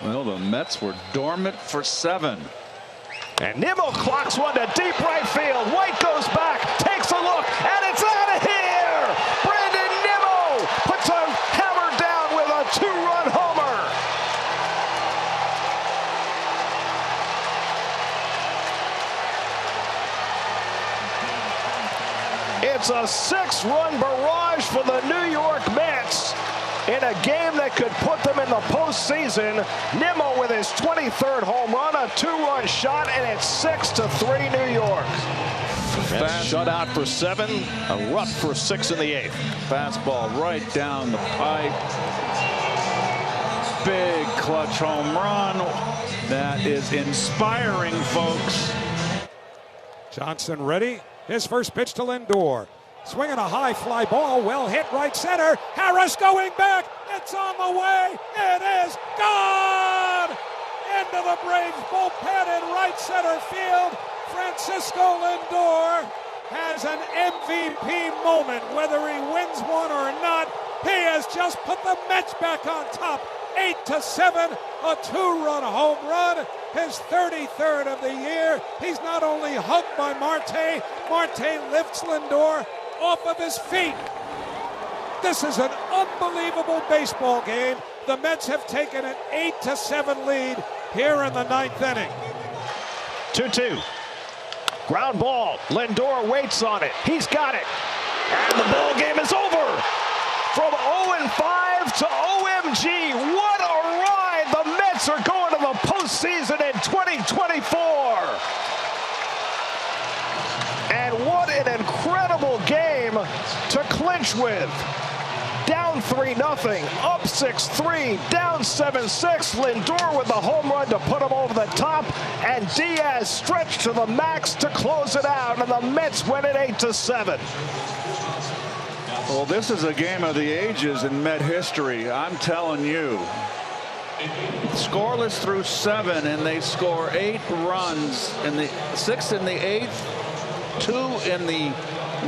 Well, the Mets were dormant for 7. And Nimmo clocks one to deep right field. White goes back, takes a look, and it's out of here! Brandon Nimmo puts a hammer down with a 2-run homer. It's a 6-run barrage for the New York Mets in a game that could put them in the postseason. Nimmo with his 23rd home run, a 2-run shot, and it's 6-3 New York. Mets shut out for 7, a rut for 6 in the 8th. Fastball right down the pipe. Big clutch home run. That is inspiring, folks. Johnson ready. His first pitch to Lindor. Swinging a high fly ball, well hit right center. Harris going back. It's on the way. It is gone. Into the Braves bullpen in right center field. Francisco Lindor has an MVP moment. Whether he wins one or not, he has just put the Mets back on top. 8-7, a 2-run home run. His 33rd of the year. He's not only hugged by Marte. Marte lifts Lindor off of his feet. This is an unbelievable baseball game. The Mets have taken an 8-7 lead here in the 9th inning. 2-2. Ground ball. Lindor waits on it. He's got it. And the ball game is over. From 0-5 to OMG. What a ride. The Mets are going to the postseason in 2024. And what an incredible game to clinch with. Down 3-0, up 6-3, down 7-6. Lindor with the home run to put him over the top, and Diaz stretched to the max to close it out, and the Mets win it 8-7. Well, this is a game of the ages in Met history. I'm telling you. Scoreless through 7, and they score 8 runs in the 6th in the 8th, 2 in the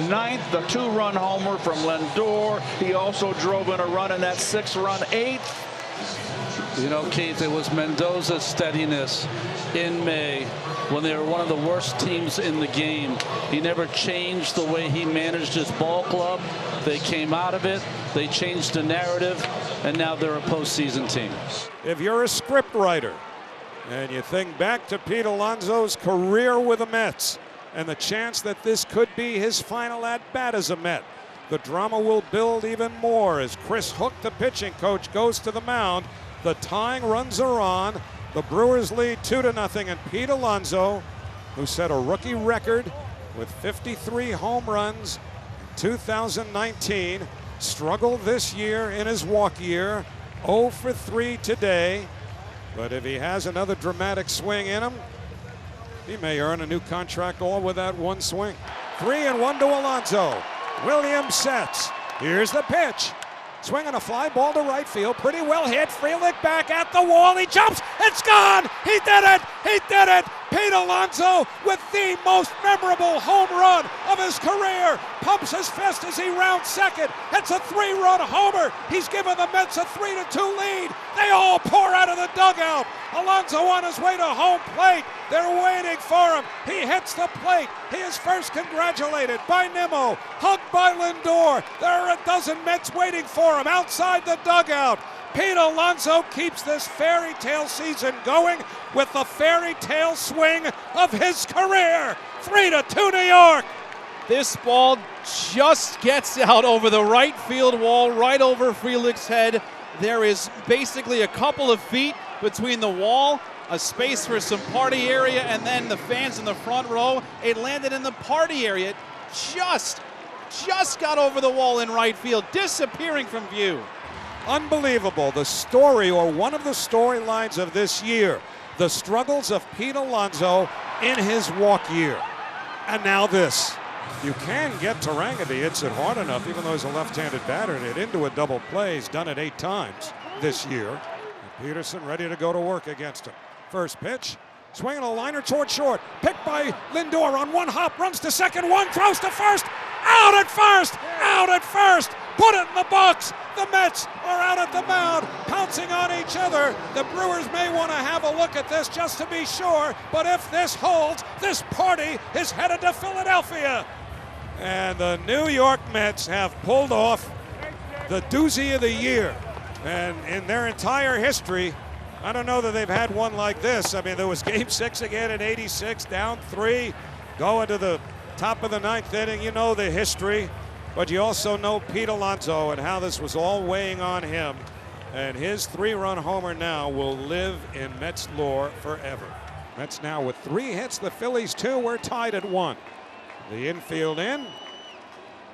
9th, the 2-run homer from Lindor. He also drove in a run in that 6-run 8th. You know, Keith, it was Mendoza's steadiness in May when they were one of the worst teams in the game. He never changed the way he managed his ball club. They came out of it. They changed the narrative, and now they're a postseason team. If you're a script writer and you think back to Pete Alonso's career with the Mets and the chance that this could be his final at-bat as a Met, the drama will build even more as Chris Hook, the pitching coach, goes to the mound. The tying runs are on. The Brewers lead 2-0, and Pete Alonso, who set a rookie record with 53 home runs in 2019, struggled this year in his walk year, 0 for 3 today. But if he has another dramatic swing in him, he may earn a new contract all with that one swing. 3-1 to Alonso. Williams sets. Here's the pitch. Swinging a fly ball to right field. Pretty well hit. Frelick back at the wall. He jumps. It's gone. He did it. He did it. Pete Alonso with the most memorable home run of his career. Pumps his fist as he rounds second. It's a 3-run homer. He's given the Mets a 3-2 lead. They all pour out of the dugout. Alonso on his way to home plate. They're waiting for him. He hits the plate. He is first congratulated by Nimmo, hugged by Lindor. There are a dozen Mets waiting for him outside the dugout. Pete Alonso keeps this fairy tale season going with the fairy tale swing of his career. 3-2 New York. This ball just gets out over the right field wall, right over Frelick's head. There is basically a couple of feet between the wall, a space for some party area, and then the fans in the front row. It landed in the party area. It just got over the wall in right field, disappearing from view. Unbelievable. The story, or one of the storylines of this year, the struggles of Pete Alonso in his walk year. And now this. You can get Tarangadi, hits it hard enough, even though he's a left-handed batter, and it into a double play. He's done it 8 times this year. And Peterson ready to go to work against him. First pitch, swinging a liner toward short. Picked by Lindor on one hop, runs to second, one, throws to first. Out at first! Out at first! Put it in the box. The Mets are out at the mound, pouncing on each other. The Brewers may want to have a look at this just to be sure, but if this holds, this party is headed to Philadelphia. And the New York Mets have pulled off the doozy of the year. And in their entire history, I don't know that they've had one like this. I mean, there was Game 6 again in '86, down 3, going to the top of the 9th inning. You know the history, but you also know Pete Alonso and how this was all weighing on him. And his 3-run homer now will live in Mets lore forever. Mets now with 3 hits, the Phillies 2. We're tied at 1. The infield in.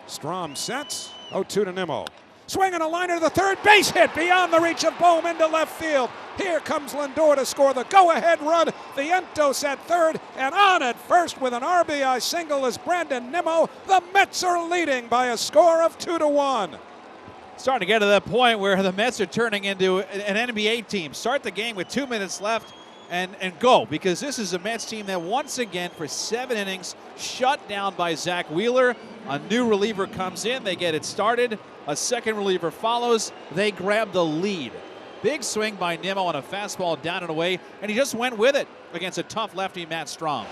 Strom sets. 0-2 to Nimmo. Swinging a liner to the third base hit beyond the reach of Bohm into left field. Here comes Lindor to score the go-ahead run. Vientos at third, and on at first with an RBI single is Brandon Nimmo. The Mets are leading by a score of 2-1. Starting to get to that point where the Mets are turning into an NBA team. Start the game with 2 minutes left and go, because this is a Mets team that once again for 7 innings shut down by Zach Wheeler. A new reliever comes in, they get it started. A second reliever follows, they grab the lead. Big swing by Nimmo on a fastball down and away, and he just went with it against a tough lefty, Matt Strom.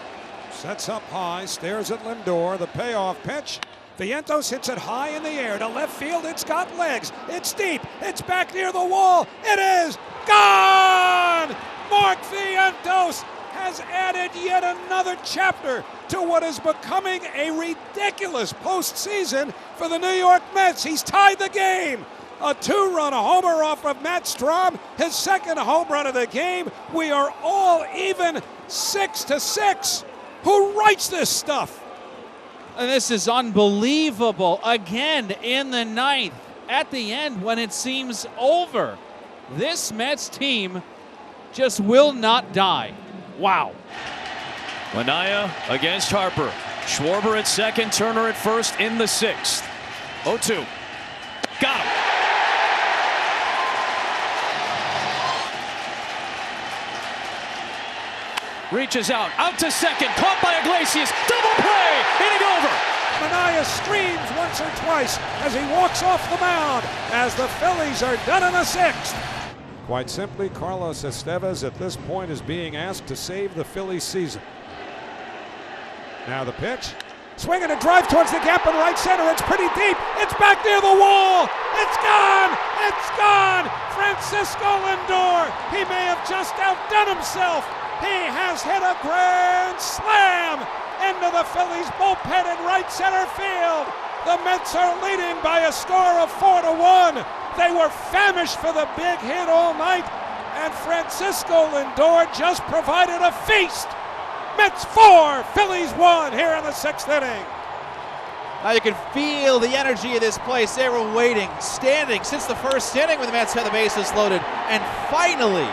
Sets up high, stares at Lindor, the payoff pitch. Vientos hits it high in the air to left field. It's got legs, it's deep, it's back near the wall. It is gone! Mark Vientos has added yet another chapter to what is becoming a ridiculous postseason for the New York Mets. He's tied the game. A 2-run homer off of Matt Strom, his second home run of the game. We are all even 6-6. Who writes this stuff? And this is unbelievable. Again in the 9th, at the end when it seems over. This Mets team just will not die. Wow. Manaea against Harper. Schwarber at second, Turner at first in the 6th. 0-2. Got him. Reaches out to second, caught by Iglesias. Double play, inning over. Manaea screams once or twice as he walks off the mound as the Phillies are done in the 6th. Quite simply, Carlos Estevez at this point is being asked to save the Phillies season. Now the pitch. Swinging a drive towards the gap in right center. It's pretty deep. It's back near the wall. It's gone. It's gone. Francisco Lindor. He may have just outdone himself. He has hit a grand slam into the Phillies bullpen in right center field. The Mets are leading by a score of 4-1. They were famished for the big hit all night, and Francisco Lindor just provided a feast. Mets 4, Phillies 1 here in the 6th inning. Now you can feel the energy of this place. They were waiting, standing since the first inning when the Mets had the bases loaded. And finally,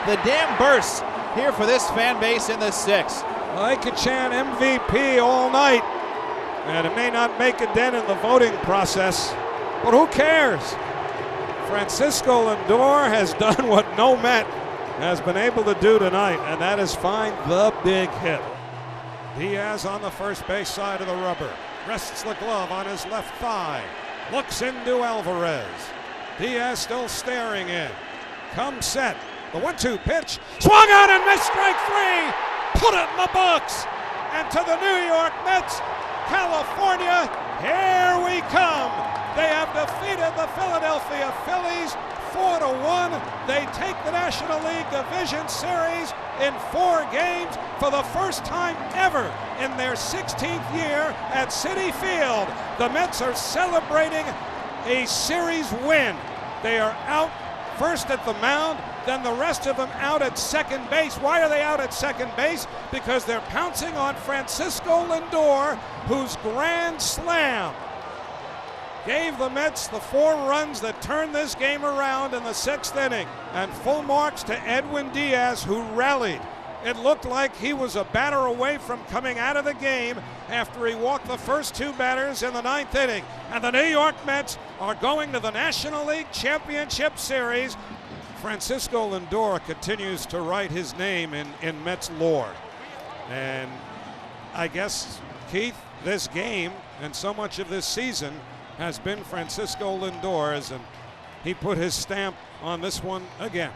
the dam bursts here for this fan base in the 6th. I could chant MVP all night, and it may not make a dent in the voting process, but who cares? Francisco Lindor has done what no Met has been able to do tonight, and that is find the big hit. Diaz on the first base side of the rubber. Rests the glove on his left thigh. Looks into Alvarez. Diaz still staring in. Comes set. The 1-2 pitch. Swung on and missed strike 3. Put it in the box. And to the New York Mets, California, here we come. They have defeated the Philadelphia Phillies 4-1. They take the National League Division Series in 4 games for the first time ever in their 16th year at Citi Field. The Mets are celebrating a series win. They are out first at the mound, then the rest of them out at second base. Why are they out at second base? Because they're pouncing on Francisco Lindor, whose grand slam gave the Mets the 4 runs that turned this game around in the 6th inning. And full marks to Edwin Diaz, who rallied. It looked like he was a batter away from coming out of the game after he walked the first 2 batters in the 9th inning. And the New York Mets are going to the National League Championship Series. Francisco Lindor continues to write his name in Mets lore. And I guess, Keith, this game and so much of this season has been Francisco Lindor, and he put his stamp on this one again.